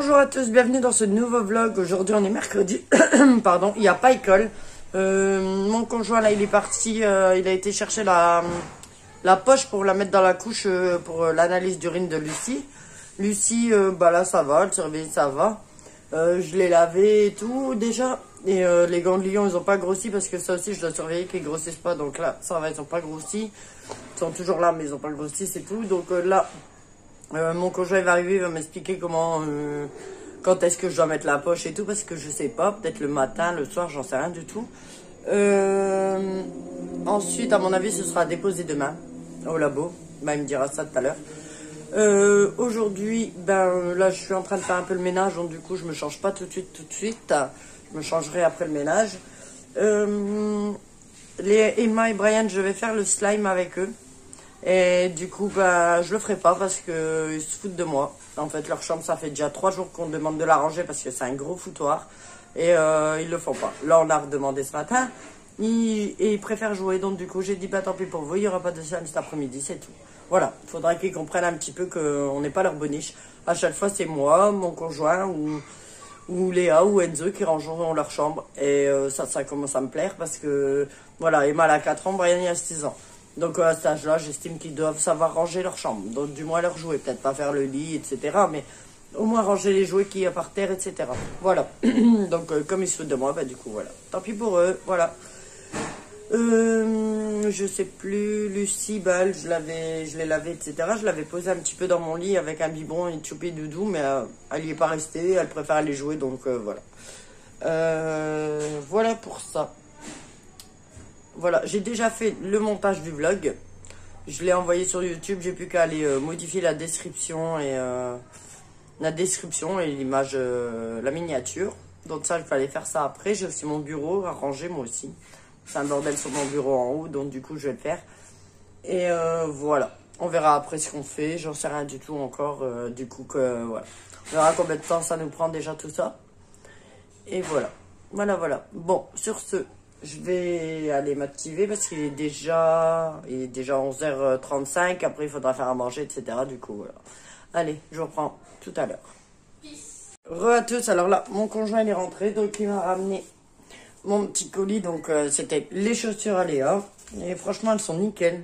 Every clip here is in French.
Bonjour à tous, bienvenue dans ce nouveau vlog. Aujourd'hui on est mercredi, pardon, il n'y a pas école. Mon conjoint là il est parti, il a été chercher la poche pour la mettre dans la couche pour l'analyse d'urine de Lucie. Lucie, bah là ça va, le surveiller ça va. Je l'ai lavé et tout déjà. Et les ganglions ils ont pas grossi parce que ça aussi je dois surveiller qu'ils grossissent pas. Donc là ça va, ils ont pas grossi. Ils sont toujours là mais ils ont pas grossi, c'est tout. Donc là... mon conjoint va arriver, il va m'expliquer comment, quand est-ce que je dois mettre la poche et tout, parce que je sais pas, peut-être le matin, le soir, j'en sais rien du tout. Ensuite, à mon avis, ce sera déposé demain au labo. Ben, il me dira ça tout à l'heure. Aujourd'hui, ben là, je suis en train de faire un peu le ménage, donc du coup, je me change pas tout de suite. Je me changerai après le ménage. Emma et Brian, je vais faire le slime avec eux. Et du coup, bah, je le ferai pas parce qu'ils se foutent de moi. En fait, leur chambre, ça fait déjà 3 jours qu'on demande de la ranger parce que c'est un gros foutoir. Et ils le font pas. Là, on a redemandé ce matin. Et ils préfèrent jouer. Donc, du coup, j'ai dit, bah, tant pis pour vous, il n'y aura pas de slime cet après-midi, c'est tout. Voilà. Il faudra qu'ils comprennent un petit peu qu'on n'est pas leur boniche. À chaque fois, c'est moi, mon conjoint ou Léa ou Enzo qui rangeront leur chambre. Et ça commence à me plaire parce que, voilà, Emma a 4 ans, Brian il a 6 ans. Donc à cet âge-là, j'estime qu'ils doivent savoir ranger leur chambre. Donc du moins leur jouets, peut-être pas faire le lit, etc. Mais au moins ranger les jouets qu'il y a par terre, etc. Voilà. Donc comme ils se foutent de moi, bah du coup voilà. Tant pis pour eux, voilà. Je sais plus, Lucie, bah je l'ai lavé, etc. Je l'avais posée un petit peu dans mon lit avec un biberon et choupi doudou, mais elle n'y est pas restée, elle préfère aller jouer, donc voilà. Voilà pour ça. Voilà, j'ai déjà fait le montage du vlog. Je l'ai envoyé sur YouTube. J'ai plus qu'à aller modifier la description et l'image, la miniature. Donc ça, il fallait faire ça après. J'ai aussi mon bureau à ranger moi aussi. C'est un bordel sur mon bureau en haut, donc du coup, je vais le faire. Et voilà, on verra après ce qu'on fait. J'en sais rien du tout encore. Du coup, voilà. On verra combien de temps ça nous prend déjà tout ça. Et voilà, voilà. Bon, sur ce... je vais aller m'activer parce qu'il est déjà 11h35. Après, il faudra faire à manger, etc. Du coup, voilà. Allez, je vous reprends tout à l'heure. Re à tous. Alors là, mon conjoint il est rentré. Donc, il m'a ramené mon petit colis. Donc, c'était les chaussures à Léa. Et franchement, elles sont nickel.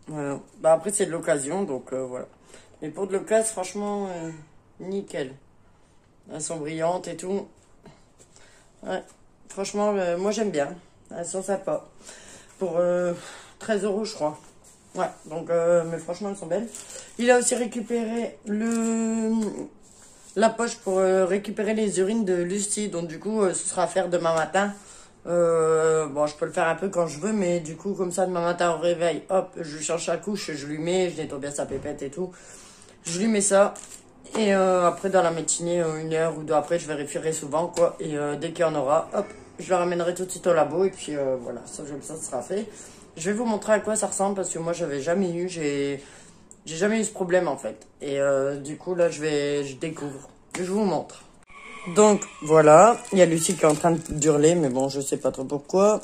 Voilà. Bah, après, c'est de l'occasion. Donc, voilà. Mais pour de l'occasion, franchement, nickel. Elles sont brillantes et tout. Ouais. Franchement, moi j'aime bien. Elles sont sympas. Pour 13 € je crois. Ouais, donc, mais franchement, elles sont belles. Il a aussi récupéré la poche pour récupérer les urines de Lucie. Donc, du coup, ce sera à faire demain matin. Bon, je peux le faire un peu quand je veux, mais du coup, comme ça, demain matin au réveil, hop, je lui change sa couche, je lui mets, je nettoie bien sa pépette et tout. Je lui mets ça. Et après, dans la matinée, 1 heure ou 2 après, je vérifierai souvent, quoi. Et dès qu'il y en aura, hop, je le ramènerai tout de suite au labo. Et puis voilà, ça sera fait. Je vais vous montrer à quoi ça ressemble parce que moi, j'avais jamais eu, j'ai jamais eu ce problème en fait. Et du coup, là, je découvre. Je vous montre. Donc, voilà. Il y a Lucie qui est en train d'hurler, mais bon, je sais pas trop pourquoi.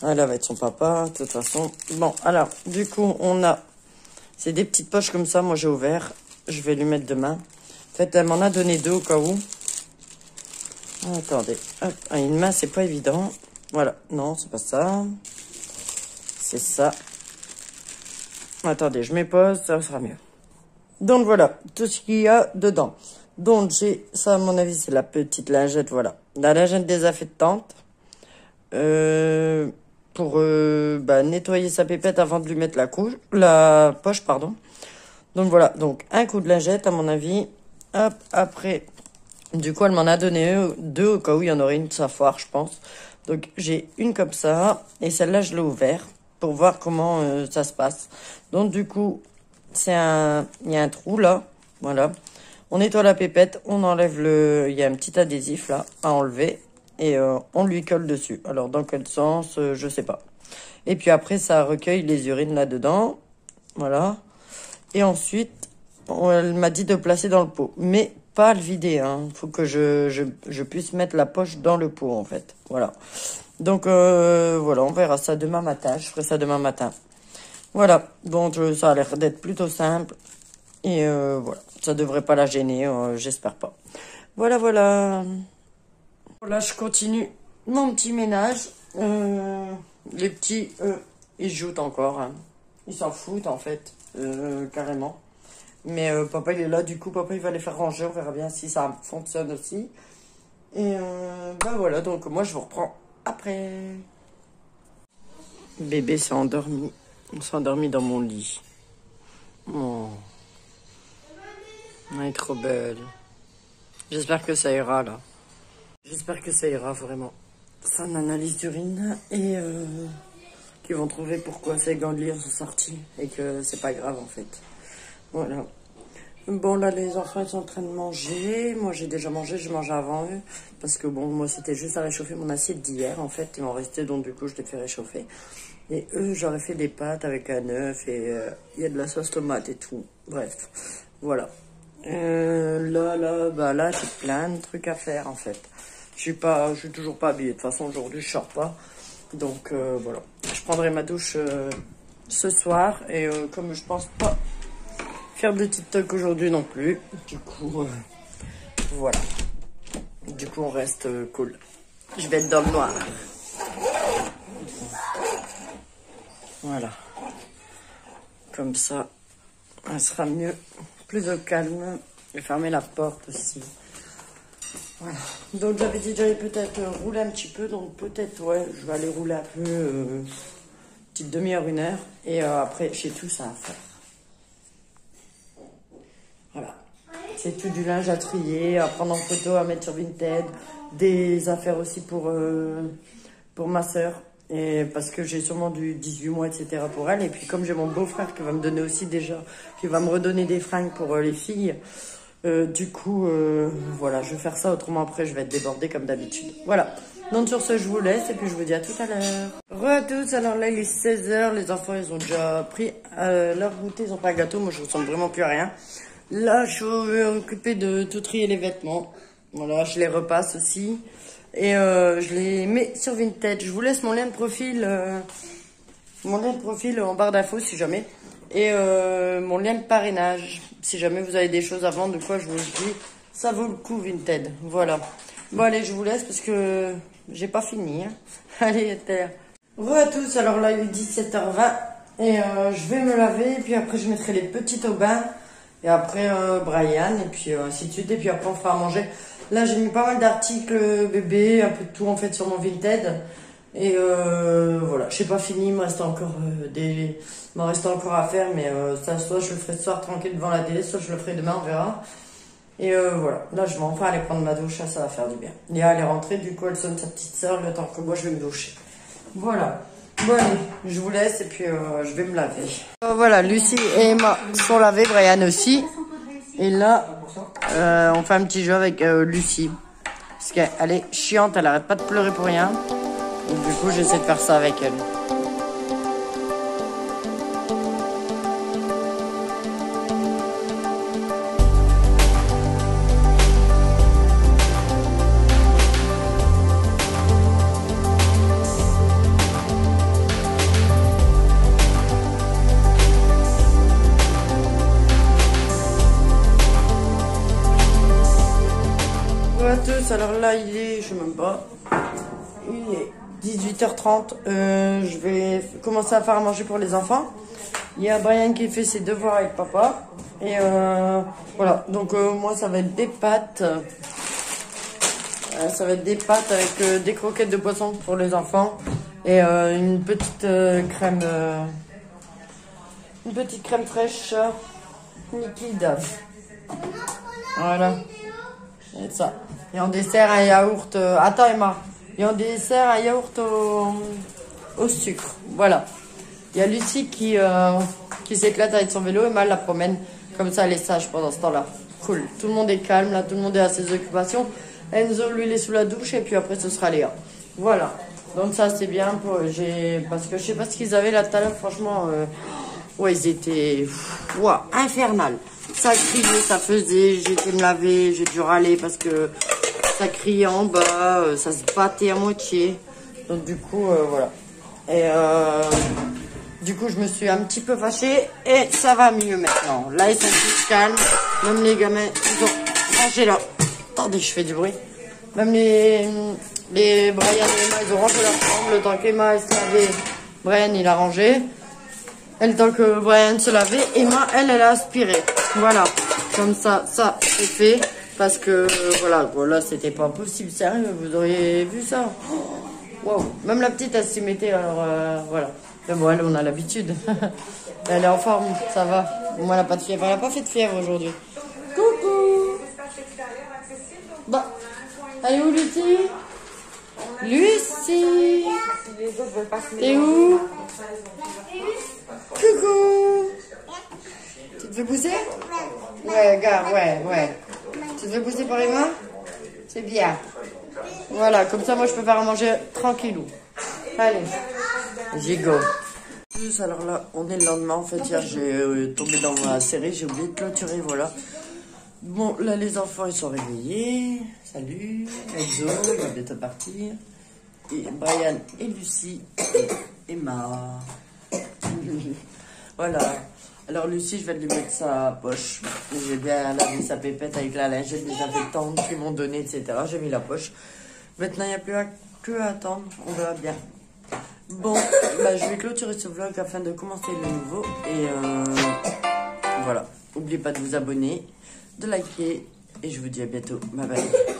Elle va être son papa, de toute façon. Bon, alors, du coup, on a... c'est des petites poches comme ça, moi j'ai ouvert. Je vais lui mettre demain. En fait, elle m'en a donné 2 au cas où. Ah, attendez. Hop. Ah, une main, c'est pas évident. Voilà. Non, c'est pas ça. C'est ça. Attendez, je m'épose, ça sera mieux. Donc voilà, tout ce qu'il y a dedans. Donc j'ai ça, à mon avis, c'est la petite lingette, voilà. La lingette désinfectante. Pour nettoyer sa pépette avant de lui mettre la poche, pardon. Donc voilà, donc un coup de lingette à mon avis. Hop, après, du coup elle m'en a donné 2 au cas où il y en aurait une de sa foire, je pense. Donc j'ai une comme ça, et celle-là je l'ai ouverte pour voir comment ça se passe. Donc du coup, il y a un trou là, voilà. On nettoie la pépette, on enlève il y a un petit adhésif là à enlever, et on lui colle dessus. Alors dans quel sens, je sais pas. Et puis après ça recueille les urines là-dedans, voilà. Et ensuite, elle m'a dit de placer dans le pot. Mais pas le vider, hein. Faut que je puisse mettre la poche dans le pot, en fait. Voilà. Donc, voilà, on verra ça demain matin. Je ferai ça demain matin. Voilà. Donc, ça a l'air d'être plutôt simple. Et voilà, ça devrait pas la gêner, j'espère pas. Voilà, voilà. Là, je continue mon petit ménage. Les petits, ils jouent encore. Hein. Ils s'en foutent, en fait, carrément. Mais papa, il est là. Du coup, papa, il va les faire ranger. On verra bien si ça fonctionne aussi. Et ben voilà, donc moi, je vous reprends après. Bébé s'est endormi. On s'est endormi dans mon lit. Oh. Elle est trop belle. J'espère que ça ira, là. J'espère que ça ira, vraiment. C'est une analyse d'urine et qu'ils vont trouver pourquoi ces ganglions sont sortis et que c'est pas grave, en fait. Voilà. Bon, là, les enfants, ils sont en train de manger. Moi, j'ai déjà mangé, je mangeais avant eux. Parce que, bon, moi, c'était juste à réchauffer mon assiette d'hier, en fait. Ils m'en restait, donc, du coup, je l'ai fait réchauffer. Et eux, j'aurais fait des pâtes avec un œuf et il y a de la sauce tomate et tout. Bref, voilà. Là, j'ai plein de trucs à faire, en fait. Je suis toujours pas habillée. De toute façon, aujourd'hui, je sors pas. Donc, voilà. Je prendrai ma douche ce soir. Et comme je pense pas faire de TikTok aujourd'hui non plus. Du coup, voilà. Du coup, on reste cool. Je vais être dans le noir. Voilà. Comme ça, elle sera mieux. Plus au calme. Je vais fermer la porte aussi. Voilà. Donc, j'avais dit que j'allais peut-être rouler un petit peu. Donc, peut-être, ouais, je vais aller rouler un peu. Petite demi-heure, 1 heure. Et après, j'ai tout ça à faire. Voilà. C'est tout du linge à trier, à prendre en photo, à mettre sur Vinted. Des affaires aussi pour ma soeur. Et parce que j'ai sûrement du 18 mois, etc. pour elle. Et puis comme j'ai mon beau-frère qui va me donner aussi déjà, qui va me redonner des fringues pour les filles. Du coup, voilà, je vais faire ça. Autrement, après, je vais être débordée comme d'habitude. Voilà. Donc sur ce, je vous laisse et puis je vous dis à tout à l'heure. Re à tous, alors là, il est 16 h. Les enfants, ils ont déjà pris leur goûter. Ils n'ont pas de gâteau. Moi, je ne ressemble vraiment plus à rien. Là, je suis occupée de tout trier les vêtements. Voilà, je les repasse aussi. Et je les mets sur Vinted. Je vous laisse mon lien de profil en barre d'infos si jamais. Et mon lien de parrainage. Si jamais vous avez des choses à vendre, de quoi je vous dis, ça vaut le coup Vinted. Voilà. Bon allez, je vous laisse parce que j'ai pas fini. Hein. Allez, terre. Re à tous, alors là il est 17h20. Et je vais me laver. Et puis après je mettrai les petites au bain. Et après Brian. Et puis ainsi de suite. Et puis après on fera à manger. Là, j'ai mis pas mal d'articles bébé, un peu de tout en fait sur mon Vinted. Et voilà, je n'ai pas fini, il me reste encore à faire, mais ça, soit je le ferai ce soir tranquille devant la télé, soit je le ferai demain, on verra. Et voilà, là je vais enfin aller prendre ma douche, ça va faire du bien. Léa, elle est rentrée, du coup elle sonne sa petite soeur, le temps que moi je vais me doucher. Voilà, bon allez, je vous laisse et puis je vais me laver. Voilà, Lucie et Emma sont lavées, Brian aussi. Et là, on fait un petit jeu avec Lucie. Parce qu'elle est chiante, elle arrête pas de pleurer pour rien. Donc du coup, j'essaie de faire ça avec elle. Alors là, il est, je sais même pas, il est 18h30. Je vais commencer à faire à manger pour les enfants. Il y a Brian qui fait ses devoirs avec papa. Et voilà, donc moi, ça va être des pâtes. Ça va être des pâtes avec des croquettes de poisson pour les enfants. Et une petite crème fraîche liquide. Voilà. Et ça. Et en dessert, un yaourt. Attends, Emma. Et en dessert, un yaourt au sucre. Voilà. Il y a Lucie qui s'éclate avec son vélo. Emma la promène. Comme ça, elle est sage pendant ce temps-là. Cool. Tout le monde est calme, là. Tout le monde est à ses occupations. Enzo, lui, il est sous la douche. Et puis après, ce sera Léa. Voilà. Donc ça, c'est bien. Parce que je sais pas ce qu'ils avaient là tout à l'heure. Franchement, ouais, ils étaient infernal. Ça criait, ça faisait, j'ai été me laver, j'ai dû râler parce que ça criait en bas, ça se battait à moitié. Donc du coup, voilà. Et Du coup, je me suis un petit peu fâchée et ça va mieux maintenant. Là, ils sont tous calmes. Même les gamins, ils ont rangé là. Attendez, je fais du bruit. Même les Brian et Emma, ils ont rangé leur chambre. Le temps qu'Emma se lavait, Brian, il a rangé. Et le temps que Brian se lavait, Emma, elle a aspiré. Voilà. Comme ça, ça, c'est fait. Parce que, voilà, là, c'était pas possible. Sérieux, vous auriez vu ça? Wow. Même la petite, elle s'y mettait, alors, voilà. Mais bon, elle, on a l'habitude. Elle est en forme, ça va. Moi, elle n'a pas de fièvre. Elle n'a pas fait de fièvre aujourd'hui. Coucou. Bah, elle est où, Lucie? Lucie. T'es où? Coucou. Tu te fais pousser? Ouais, gars, ouais. Tu te fais pousser par Emma? C'est bien. Voilà, comme ça, moi, je peux faire à manger tranquillou. Allez, j'y go. Alors là, on est le lendemain. En fait, hier, j'ai tombé dans ma série. J'ai oublié de clôturer, voilà. Bon, là, les enfants, ils sont réveillés. Salut, Enzo, on va bientôt partir. Et Brian et Lucie et Emma. Voilà. Alors, Lucie, je vais lui mettre sa poche. J'ai bien lavé sa pépette avec la lingette désinfectante qu'ils m'ont donné, etc. J'ai mis la poche. Maintenant, il n'y a plus que à attendre. On verra bien. Bon, bah, je vais clôturer ce vlog afin de commencer le nouveau. Et voilà. N'oubliez pas de vous abonner, de liker. Et je vous dis à bientôt. Bye bye.